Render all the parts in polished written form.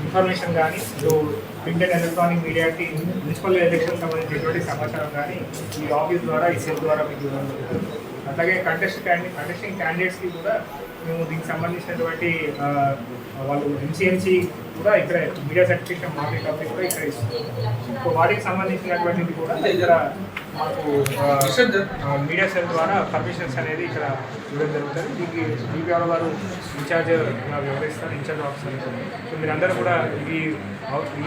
Information కానీ print and electronic మీడియాకి municipal election సంబంధించినటువంటి సమాచారం కానీ ఈ ఆఫీస్ ద్వారా ఈ సెల్ ద్వారా మీకు ఇవ్వడం జరుగుతుంది. అట్లాగే కంటెస్టింగ్ క్యాండిడేట్స్కి కూడా మేము దీనికి సంబంధించినటువంటి వాళ్ళు ఎంసీఎంసీ కూడా ఇక్కడ మీడియా సర్టిఫికేషన్ మార్కెట్ ఆఫీస్ కూడా ఇక్కడ ఇస్తుంది. సో వాటికి సంబంధించినటువంటిది కూడా ఇక్కడ మాకు మీడియా సెల్ ద్వారా పర్మిషన్స్ అనేది ఇక్కడ ఇవ్వడం జరుగుతుంది. దీనికి డిపిఆర్ గారు ఇన్ఛార్జ్ వ్యవహరిస్తారు, ఇన్ఛార్జ్ ఆఫీసర్. సో మీరందరూ కూడా ఈ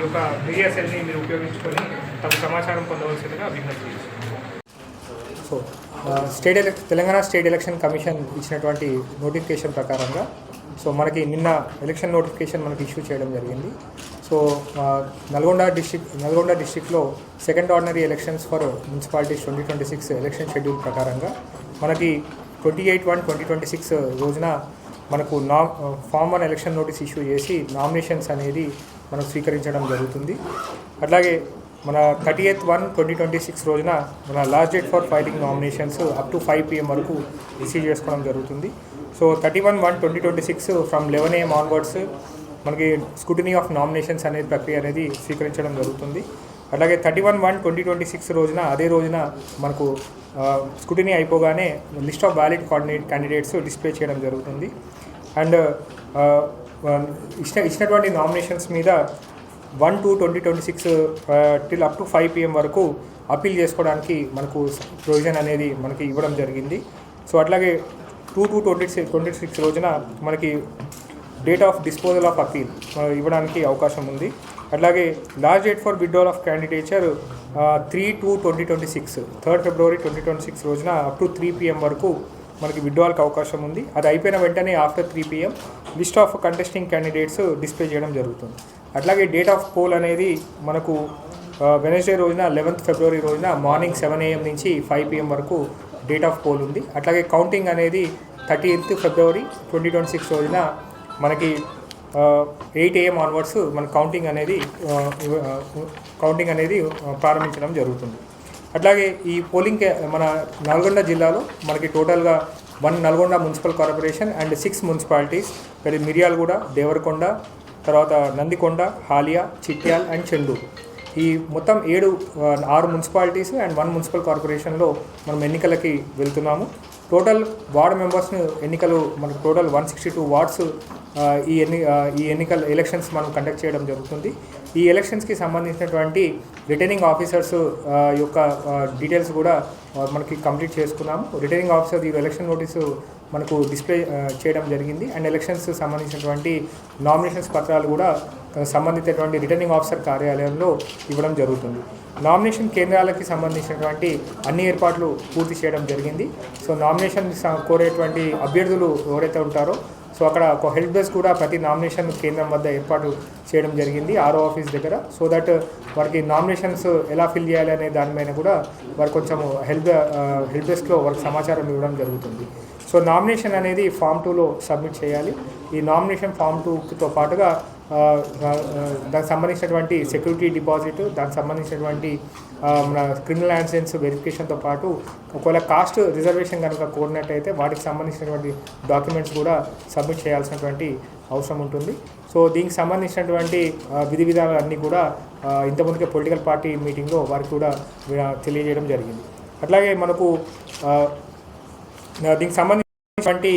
యొక్క మీడియా సెల్ని మీరు ఉపయోగించుకొని తమ సమాచారం పొందవలసిందిగా విజ్ఞప్తి చేస్తున్నారు. So Telangana state election commission ఇచ్చినటువంటి నోటిఫికేషన్ ప్రకారంగా సో మనకి నిన్న ఎలక్షన్ నోటిఫికేషన్ మనకి ఇష్యూ చేయడం జరిగింది. సో నల్గొండ డిస్ట్రిక్ట్లో second ordinary elections for municipalities 2026 election schedule ప్రకారంగా మనకి 28/1/2026 రోజున మనకు ఫామ్ 1 ఎలక్షన్ నోటీస్ ఇష్యూ చేసి నామినేషన్స్ అనేది మనం స్వీకరించడం జరుగుతుంది. అట్లాగే మన 30th/1/2026 రోజున మన last date for filing nominations up to 5 PM వరకు రిసీవ్ చేసుకోవడం జరుగుతుంది. సో 31/1/2026 ఫ్రమ్ 11 AM ఆన్వర్డ్స్ మనకి స్క్రూటినీ ఆఫ్ నామినేషన్స్ అనే ప్రక్రియ అనేది స్వీకరించడం జరుగుతుంది. అలాగే 31/1/2026 రోజున అదే రోజున మనకు స్క్రూటినీ అయిపోగానే list of valid candidates display చేయడం జరుగుతుంది. అండ్ ఇచ్చినటువంటి నామినేషన్స్ మీద 1/2/2026 టిల్ అప్ టు 5 PM వరకు అప్పీల్ చేసుకోవడానికి మనకు ప్రొవిజన్ అనేది మనకి ఇవ్వడం జరిగింది. సో అట్లాగే 2/2/2026 రోజున మనకి date of disposal of appeal ఇవ్వడానికి అవకాశం ఉంది. అట్లాగే last date for withdrawal of candidature 3/2/2026 3rd February 2026 రోజున అప్ టు 3 PM వరకు మనకి విత్డ్రాల్కి అవకాశం ఉంది. అది అయిపోయిన వెంటనే after 3 PM list of contesting candidates display చేయడం జరుగుతుంది. అట్లాగే డేట్ ఆఫ్ పోల్ అనేది మనకు వెనస్డే రోజున 11th February రోజున మార్నింగ్ 7 AM నుంచి 5 PM వరకు డేట్ ఆఫ్ పోల్ ఉంది. అట్లాగే కౌంటింగ్ అనేది 30th February 2026 రోజున మనకి 8 AM ఆన్వర్డ్స్ మన కౌంటింగ్ అనేది ప్రారంభించడం జరుగుతుంది. అట్లాగే ఈ పోలింగ్ మన నల్గొండ జిల్లాలో మనకి టోటల్గా 1 Nalgonda municipal corporation and 6 municipalities Miryalaguda, Devarakonda, తర్వాత నందికొండ, హాలియా, చిట్యాల్ అండ్ చెండూరు ఈ మొత్తం 6 మున్సిపాలిటీస్ అండ్ 1 మున్సిపల్ కార్పొరేషన్లో మనం ఎన్నికలకి వెళ్తున్నాము. టోటల్ వార్డ్ మెంబర్స్ని ఎన్నికలు మనకు టోటల్ 162 వార్డ్స్ ఈ ఎలక్షన్స్ మనం కండక్ట్ చేయడం జరుగుతుంది. ఈ ఎలక్షన్స్కి సంబంధించినటువంటి రిటర్నింగ్ ఆఫీసర్స్ యొక్క డీటెయిల్స్ కూడా మనకి కంప్లీట్ చేసుకున్నాము. రిటర్నింగ్ ఆఫీసర్ ఈ ఎలక్షన్ నోటీసు మనకు డిస్ప్లే చేయడం జరిగింది. అండ్ ఎలక్షన్స్ సంబంధించినటువంటి నామినేషన్స్ పత్రాలు కూడా సంబంధించినటువంటి రిటర్నింగ్ ఆఫీసర్ కార్యాలయంలో ఇవ్వడం జరుగుతుంది. నామినేషన్ కేంద్రాలకి సంబంధించినటువంటి అన్ని ఏర్పాట్లు పూర్తి చేయడం జరిగింది. సో నామినేషన్ కోరేటువంటి అభ్యర్థులు ఎవరైతే ఉంటారో సో అక్కడ ఒక హెల్ప్ డెస్క్ కూడా ప్రతి నామినేషన్ కేంద్రం వద్ద ఏర్పాటు చేయడం జరిగింది ఆర్ఓ ఆఫీస్ దగ్గర. సో దట్ వారికి నామినేషన్స్ ఎలా ఫిల్ చేయాలి అనే దానిపైన కూడా వారికి కొంచెం హెల్ప్ డెస్క్లో వారికి సమాచారం ఇవ్వడం జరుగుతుంది. సో నామినేషన్ అనేది Form 2లో సబ్మిట్ చేయాలి. ఈ నామినేషన్ Form 2తో పాటుగా దానికి సంబంధించినటువంటి సెక్యూరిటీ డిపాజిట్, దానికి సంబంధించినటువంటి మన క్రిమినల్ యాన్సెన్స్ వెరిఫికేషన్తో పాటు ఒకవేళ కాస్ట్ రిజర్వేషన్ కనుక కోరినట్టయితే వాటికి సంబంధించినటువంటి డాక్యుమెంట్స్ కూడా సబ్మిట్ చేయాల్సినటువంటి అవసరం ఉంటుంది. సో దీనికి సంబంధించినటువంటి విధి విధానాలు అన్నీ కూడా ఇంతకుముందుకే పొలిటికల్ పార్టీ మీటింగ్లో వారికి కూడా తెలియజేయడం జరిగింది. అట్లాగే మనకు దీనికి సంబంధించినటువంటి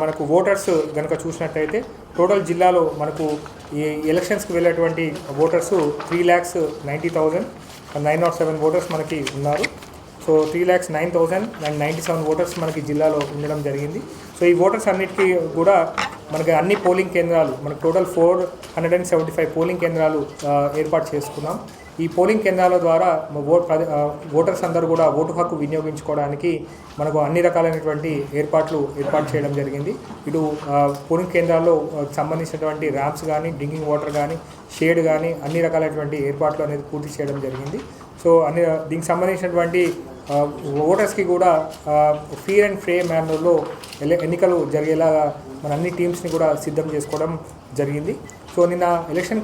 మనకు ఓటర్స్ కనుక చూసినట్టయితే టోటల్ జిల్లాలో మనకు ఈ ఎలక్షన్స్కి వెళ్ళేటువంటి ఓటర్స్ 3,90,907 ఓటర్స్ మనకి ఉన్నారు. సో 3,09,097 ఓటర్స్ మనకి జిల్లాలో ఉండడం జరిగింది. సో ఈ ఓటర్స్ అన్నిటికీ కూడా మనకి అన్ని పోలింగ్ కేంద్రాలు మనకు టోటల్ 475 పోలింగ్ కేంద్రాలు ఏర్పాటు చేసుకున్నాం. ఈ పోలింగ్ కేంద్రాల ద్వారా ఓటర్స్ అందరూ కూడా ఓటు హక్కు వినియోగించుకోవడానికి మనకు అన్ని రకాలైనటువంటి ఏర్పాటు చేయడం జరిగింది. ఇటు పోలింగ్ కేంద్రాల్లో సంబంధించినటువంటి ర్యాంప్స్ కానీ, డ్రింకింగ్ వాటర్ కానీ, షేడ్ కానీ అన్ని రకాలైనటువంటి ఏర్పాట్లు అనేది పూర్తి చేయడం జరిగింది. సో దీనికి సంబంధించినటువంటి ఓటర్స్కి కూడా ఫెయిర్ అండ్ ఫెయిర్ మేనర్లో ఎన్నికలు జరిగేలాగా మన అన్ని టీమ్స్ని కూడా సిద్ధం చేసుకోవడం జరిగింది. సో నిన్న ఎలక్షన్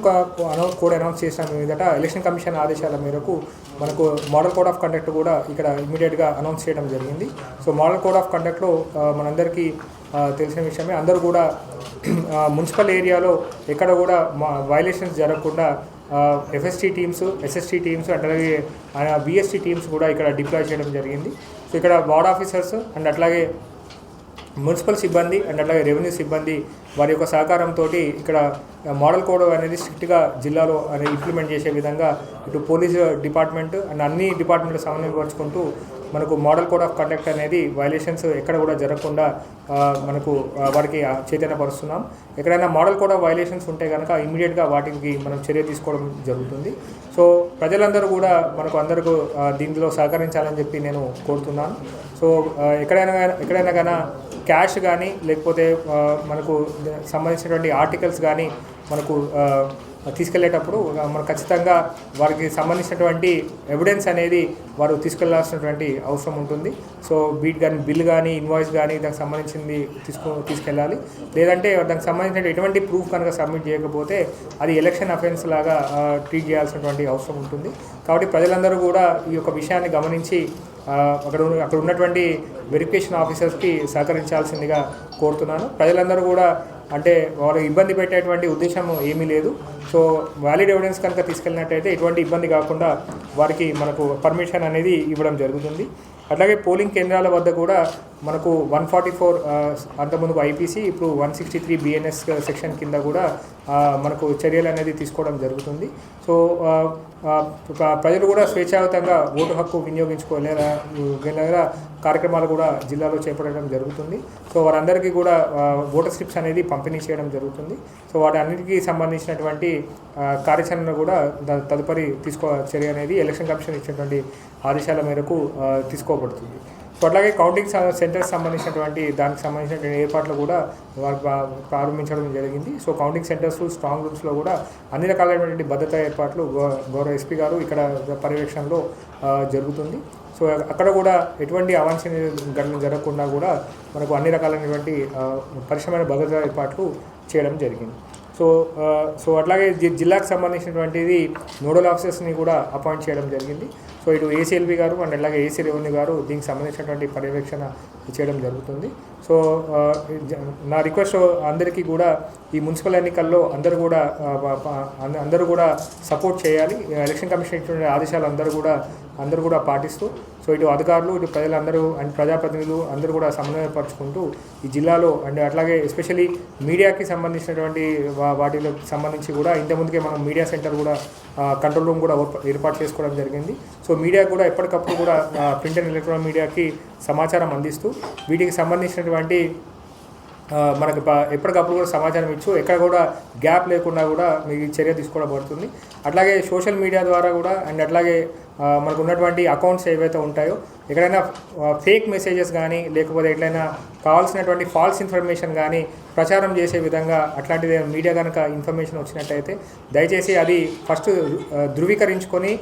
కోడ్ అనౌన్స్ చేసిన మీదట ఎలక్షన్ కమిషన్ ఆదేశాల మేరకు మనకు మోడల్ కోడ్ ఆఫ్ కండక్ట్ కూడా ఇక్కడ ఇమీడియట్గా అనౌన్స్ చేయడం జరిగింది. సో మోడల్ కోడ్ ఆఫ్ కండక్ట్లో మనందరికీ తెలిసిన విషయమే, అందరూ కూడా మున్సిపల్ ఏరియాలో ఎక్కడ కూడా వైలేషన్స్ జరగకుండా ఎఫ్ఎస్టీ టీమ్స్, ఎస్ఎస్టీ టీమ్స్ అట్లాగే బిఎస్టీ టీమ్స్ కూడా ఇక్కడ డిప్లాయ్ చేయడం జరిగింది. సో ఇక్కడ వార్డ్ ఆఫీసర్స్ అండ్ అట్లాగే మున్సిపల్ సిబ్బంది అండ్ అట్లాగే రెవెన్యూ సిబ్బంది వారి యొక్క సహకారంతో ఇక్కడ మోడల్ కోడ్ అనేది స్ట్రిక్ట్గా జిల్లాలో ఇంప్లిమెంట్ చేసే విధంగా ఇటు పోలీస్ డిపార్ట్మెంట్ అండ్ అన్ని డిపార్ట్మెంట్లు సమన్వయపరుచుకుంటూ మనకు మోడల్ కోడ్ ఆఫ్ కండక్ట్ అనేది వైలేషన్స్ ఎక్కడ కూడా జరగకుండా మనకు వారికి చైతన్యపరుస్తున్నాం. ఎక్కడైనా మోడల్ కోడ్ ఆఫ్ వైలేషన్స్ ఉంటే కనుక ఇమీడియట్గా వాటికి మనం చర్య తీసుకోవడం జరుగుతుంది. సో ప్రజలందరూ కూడా మనకు అందరికీ దీంట్లో సహకరించాలని చెప్పి నేను కోరుతున్నాను. సో ఎక్కడైనా కానీ క్యాష్ కానీ లేకపోతే మనకు సంబంధించినటువంటి ఆర్టికల్స్ కానీ మనకు తీసుకెళ్లేటప్పుడు మనం ఖచ్చితంగా వారికి సంబంధించినటువంటి ఎవిడెన్స్ అనేది వారు తీసుకెళ్లాల్సినటువంటి అవసరం ఉంటుంది. సో బీట్ కానీ బిల్ కానీ ఇన్వాయిస్ కానీ దానికి సంబంధించింది తీసుకెళ్ళాలి. లేదంటే దానికి సంబంధించిన ఎటువంటి ప్రూఫ్ కనుక సబ్మిట్ చేయకపోతే అది ఎలక్షన్ అఫెన్స్ లాగా ట్రీట్ చేయాల్సినటువంటి అవసరం ఉంటుంది. కాబట్టి ప్రజలందరూ కూడా ఈ యొక్క విషయాన్ని గమనించి అక్కడ ఉన్నటువంటి వెరిఫికేషన్ ఆఫీసర్స్కి సహకరించాల్సిందిగా కోరుతున్నాను. ప్రజలందరూ కూడా అంటే వాళ్ళు ఇబ్బంది పెట్టేటువంటి ఉద్దేశం ఏమీ లేదు. సో వ్యాలిడ్ ఎవిడెన్స్ కనుక తీసుకెళ్ళినట్టయితే ఎటువంటి ఇబ్బంది కాకుండా వారికి మనకు పర్మిషన్ అనేది ఇవ్వడం జరుగుతుంది. అట్లాగే పోలింగ్ కేంద్రాల వద్ద కూడా మనకు 144 అంతకుముందు ఐపీసీ ఇప్పుడు 163 బిఎన్ఎస్ సెక్షన్ కింద కూడా మనకు చర్యలు అనేది తీసుకోవడం జరుగుతుంది. సో ప్రజలు కూడా స్వేచ్ఛాయుతంగా ఓటు హక్కు వినియోగించుకోలేరా కార్యక్రమాలు కూడా జిల్లాలో చేపట్టడం జరుగుతుంది. సో వారందరికీ కూడా ఓటర్ స్లిప్స్ అనేది పంపిణీ చేయడం జరుగుతుంది. సో వాటి అన్నిటికీ సంబంధించినటువంటి కార్యాచరణ కూడా తదుపరి చర్య అనేది ఎలక్షన్ కమిషన్ ఇచ్చినటువంటి ఆదేశాల మేరకు తీసుకోబడుతుంది. సో అట్లాగే కౌంటింగ్ సెంటర్స్ సంబంధించినటువంటి దానికి సంబంధించినటువంటి ఏర్పాట్లు కూడా ప్రారంభించడం జరిగింది. సో కౌంటింగ్ సెంటర్స్, స్ట్రాంగ్ రూమ్స్లో కూడా అన్ని రకాలైనటువంటి భద్రతా ఏర్పాట్లు గౌరవ ఎస్పీ గారు ఇక్కడ పర్యవేక్షణలో జరుగుతుంది. సో అక్కడ కూడా ఎటువంటి అవాంఛనీయ ఘటనలు జరగకుండా కూడా మనకు అన్ని రకాలైనటువంటి పరిశ్రమైన భద్రతా ఏర్పాట్లు చేయడం జరిగింది. సో అట్లాగే జిల్లాకు సంబంధించినటువంటిది నోడల్ ఆఫీసర్స్ని కూడా అపాయింట్ చేయడం జరిగింది. సో ఇటు ఏసీఎల్బీ గారు అండ్ అలాగే ఏసీ రెవెన్యూ గారు దీనికి సంబంధించినటువంటి పర్యవేక్షణ చేయడం జరుగుతుంది. సో నా రిక్వెస్ట్ అందరికీ కూడా ఈ మున్సిపల్ ఎన్నికల్లో అందరూ కూడా సపోర్ట్ చేయాలి. ఎలక్షన్ కమిషన్ ఇచ్చినటువంటి ఆదేశాలు అందరూ కూడా పాటిస్తూ సో ఇటు అధికారులు, ఇటు ప్రజలందరూ అండ్ ప్రజాప్రతినిధులు అందరూ కూడా సమన్వయపరుచుకుంటూ ఈ జిల్లాలో అండ్ అట్లాగే ఎస్పెషల్లీ మీడియాకి సంబంధించినటువంటి వాటికి సంబంధించి కూడా ఇంతకుముందుకే మనం మీడియా సెంటర్ కూడా కంట్రోల్ రూమ్ కూడా ఏర్పాటు చేసుకోవడం జరిగింది. సో మీడియా కూడా ఎప్పటికప్పుడు కూడా ప్రింట్ అండ్ ఎలక్ట్రానిక్ మీడియాకి సమాచారం అందిస్తూ వీటికి సంబంధించినటువంటి మనకు ఎప్పటికప్పుడు కూడా సమాచారం ఇచ్చు ఎక్కడ కూడా గ్యాప్ లేకుండా కూడా మీకు చర్య తీసుకోవడం పడుతుంది. అట్లాగే సోషల్ మీడియా ద్వారా కూడా అండ్ అట్లాగే మనకు ఉన్నటువంటి అకౌంట్స్ ఏవైతే ఉంటాయో ఎక్కడైనా ఫేక్ మెసేజెస్ కానీ లేకపోతే ఎట్లయినా కావాల్సినటువంటి ఫాల్స్ ఇన్ఫర్మేషన్ కానీ ప్రచారం చేసే విధంగా అట్లాంటిది మీడియా కనుక ఇన్ఫర్మేషన్ వచ్చినట్టయితే దయచేసి అది ఫస్ట్ ధృవీకరించుకొని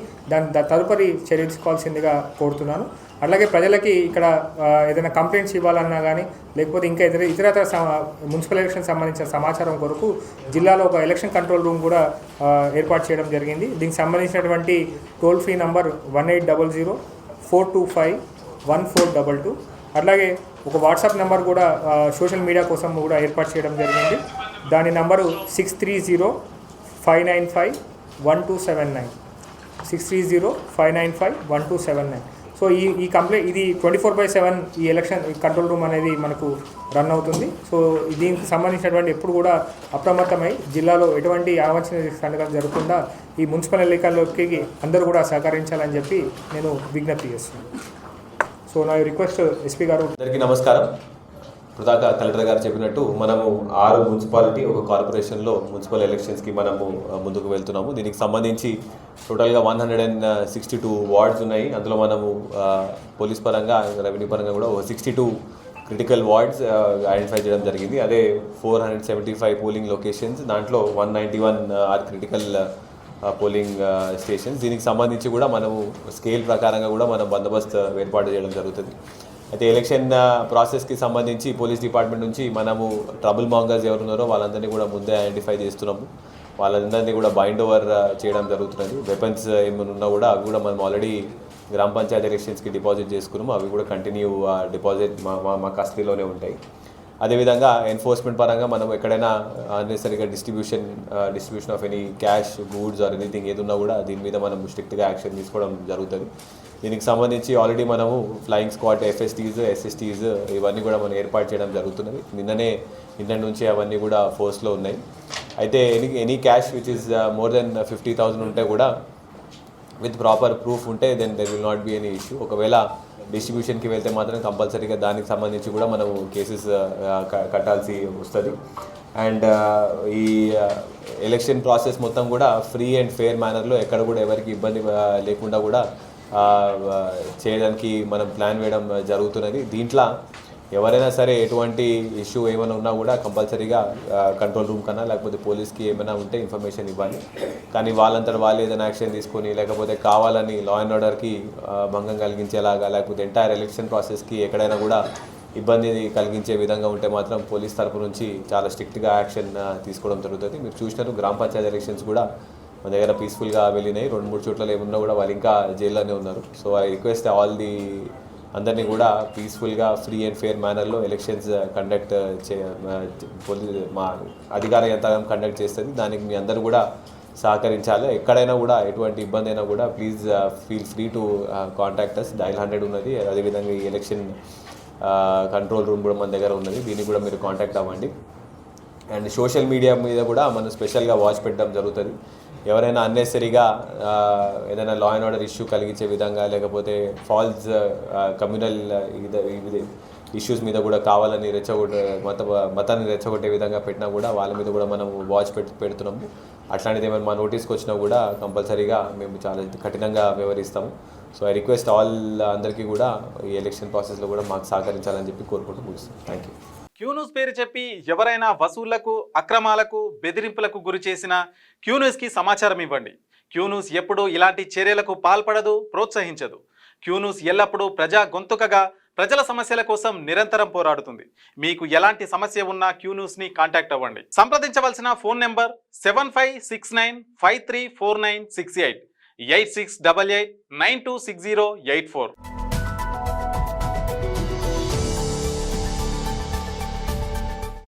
తదుపరి చర్య తీసుకోవాల్సిందిగా కోరుతున్నాను. అట్లాగే ప్రజలకి ఇక్కడ ఏదైనా కంప్లైంట్స్ ఇవ్వాలన్నా కానీ లేకపోతే ఇంకా ఇతరత్ర మున్సిపల్ ఎలక్షన్ సంబంధించిన సమాచారం కొరకు జిల్లాలో ఒక ఎలక్షన్ కంట్రోల్ రూమ్ కూడా ఏర్పాటు చేయడం జరిగింది. దీనికి సంబంధించినటువంటి టోల్ ఫ్రీ నంబర్ 1800-425-1422. అట్లాగే ఒక వాట్సాప్ నెంబర్ కూడా సోషల్ మీడియా కోసం కూడా ఏర్పాటు చేయడం జరిగింది. దాని నంబరు 630-595-1279 630-595-1279. సో ఈ కంప్లైంట్ ఇది 24/7 ఈ ఎలక్షన్ కంట్రోల్ రూమ్ అనేది మనకు రన్ అవుతుంది. సో దీనికి సంబంధించినటువంటి ఎప్పుడు కూడా అప్రమత్తమై జిల్లాలో ఎటువంటి అవాంఛనీయ సంఘటనలు జరగకుండా ఈ మున్సిపల్ ఎన్నికల్లోకి అందరూ కూడా సహకరించాలని చెప్పి నేను విజ్ఞప్తి చేస్తున్నాను. సో నా రిక్వెస్ట్ ఎస్పీ గారు. అందరికీ నమస్కారం. ప్రధాక కలెక్టర్ గారు చెప్పినట్టు మనము 6 మున్సిపాలిటీ ఒక కార్పొరేషన్లో మున్సిపల్ ఎలక్షన్స్కి మనము ముందుకు వెళ్తున్నాము. దీనికి సంబంధించి టోటల్గా 162 వార్డ్స్ ఉన్నాయి. అందులో మనము పోలీస్ పరంగా రెవెన్యూ పరంగా కూడా 62 క్రిటికల్ వార్డ్స్ ఐడెంటిఫై చేయడం జరిగింది. అదే 475 పోలింగ్ లొకేషన్స్, దాంట్లో 191 ఆర్ క్రిటికల్ పోలింగ్ స్టేషన్స్. దీనికి సంబంధించి కూడా మనము స్కేల్ ప్రకారంగా కూడా మనం బందోబస్తు ఏర్పాటు చేయడం జరుగుతుంది. అయితే ఎలక్షన్ ప్రాసెస్కి సంబంధించి పోలీస్ డిపార్ట్మెంట్ నుంచి మనము ట్రబుల్ మాంగర్స్ ఎవరున్నారో వాళ్ళందరినీ కూడా ముందే ఐడెంటిఫై చేస్తున్నాము. వాళ్ళందరినీ కూడా బైండ్ ఓవర్ చేయడం జరుగుతున్నది. వెపన్స్ ఏమైనా ఉన్నా కూడా అవి కూడా మనం ఆల్రెడీ గ్రామ పంచాయతీ ఎలక్షన్స్కి డిపాజిట్ చేసుకున్నాము. అవి కూడా కంటిన్యూ డిపాజిట్ మా కస్టడీలోనే ఉంటాయి. అదేవిధంగా ఎన్ఫోర్స్మెంట్ పరంగా మనం ఎక్కడైనా అన్నెసరిగా distribution of any cash, goods or anything ఏది ఉన్నా కూడా దీని మీద మనం స్ట్రిక్ట్గా యాక్షన్ తీసుకోవడం జరుగుతుంది. దీనికి సంబంధించి ఆల్రెడీ మనము ఫ్లయింగ్ స్క్వాడ్, FSTs, SSTs ఇవన్నీ కూడా మనం ఏర్పాటు చేయడం జరుగుతున్నది. నిన్న నుంచి అవన్నీ కూడా ఫోర్స్లో ఉన్నాయి. అయితే any cash which is more than 50,000 ఉంటే కూడా విత్ ప్రాపర్ ప్రూఫ్ ఉంటే then there will not be any issue. ఒకవేళ డిస్ట్రిబ్యూషన్కి వెళ్తే మాత్రం కంపల్సరీగా దానికి సంబంధించి కూడా మనము కేసెస్ కట్టాల్సి వస్తుంది. అండ్ ఈ ఎలక్షన్ ప్రాసెస్ మొత్తం కూడా ఫ్రీ అండ్ ఫెయిర్ మేనర్లో ఎక్కడ కూడా ఎవరికి ఇబ్బంది లేకుండా కూడా చేయడానికి మనం ప్లాన్ వేయడం జరుగుతున్నది. దీంట్లో ఎవరైనా సరే ఎటువంటి ఇష్యూ ఏమైనా ఉన్నా కూడా కంపల్సరీగా కంట్రోల్ రూమ్ కన్నా లేకపోతే పోలీస్కి ఏమైనా ఉంటే ఇన్ఫర్మేషన్ ఇవ్వాలి. కానీ వాళ్ళంతా వాళ్ళు ఏదైనా యాక్షన్ తీసుకొని లేకపోతే కావాలని లా అండ్ ఆర్డర్కి భంగం కలిగించేలాగా లేకపోతే ఎంటైర్ ఎలక్షన్ ప్రాసెస్కి ఎక్కడైనా కూడా ఇబ్బంది కలిగించే విధంగా ఉంటే మాత్రం పోలీస్ తరపు నుంచి చాలా స్ట్రిక్ట్గా యాక్షన్ తీసుకోవడం జరుగుతుంది. మీరు చూసినారు గ్రామ పంచాయతీ ఎలక్షన్స్ కూడా మన దగ్గర పీస్ఫుల్గా వెళ్ళినాయి. 2-3 చోట్ల ఏమున్నా కూడా వాళ్ళు ఇంకా జైల్లోనే ఉన్నారు. సో ఐ రిక్వెస్ట్ అందరినీ కూడా పీస్ఫుల్గా ఫ్రీ అండ్ ఫెయిర్ మేనర్లో ఎలక్షన్స్ కండక్ట్ మా అధికార యంత్రాంగం కండక్ట్ చేస్తుంది. దానికి మీ అందరూ కూడా సహకరించాలి. ఎక్కడైనా కూడా ఎటువంటి ఇబ్బంది అయినా కూడా please feel free to contact us. Dial 100 ఉన్నది. అదేవిధంగా ఈ ఎలక్షన్ కంట్రోల్ రూమ్ కూడా మన దగ్గర ఉన్నది. దీనికి కూడా మీరు కాంటాక్ట్ అవ్వండి. అండ్ సోషల్ మీడియా మీద కూడా మనం స్పెషల్గా వాచ్ పెట్టడం జరుగుతుంది. ఎవరైనా అన్నెసరీగా ఏదైనా లా అండ్ ఆర్డర్ ఇష్యూ కలిగించే విధంగా లేకపోతే ఫాల్స్ కమ్యూనల్ ఇష్యూస్ మీద కూడా కావాలని మతాన్ని రెచ్చగొట్టే విధంగా పెట్టినా కూడా వాళ్ళ మీద కూడా మనం వాచ్ పెడుతున్నాము. అట్లాంటిది ఏమైనా మా నోటీస్కి వచ్చినా కూడా కంపల్సరీగా మేము చాలా కఠినంగా వ్యవహరిస్తాము. సో ఐ రిక్వెస్ట్ అందరికీ కూడా ఈ ఎలక్షన్ ప్రాసెస్లో కూడా మాకు సహకరించాలని చెప్పి కోరుకుంటూ ముగిస్తాం. Thank you. క్యూన్యూస్ పేరు చెప్పి ఎవరైనా వసూళ్లకు, అక్రమాలకు, బెదిరింపులకు గురి చేసిన క్యూన్యూస్కి సమాచారం ఇవ్వండి. క్యూన్యూస్ ఎప్పుడూ ఇలాంటి చర్యలకు పాల్పడదు, ప్రోత్సహించదు. క్యూన్యూస్ ఎల్లప్పుడూ ప్రజా గొంతుకగా ప్రజల సమస్యల కోసం నిరంతరం పోరాడుతుంది. మీకు ఎలాంటి సమస్య ఉన్నా క్యూన్యూస్ని కాంటాక్ట్ అవ్వండి. సంప్రదించవలసిన ఫోన్ నెంబర్ 7569534968 8688926084.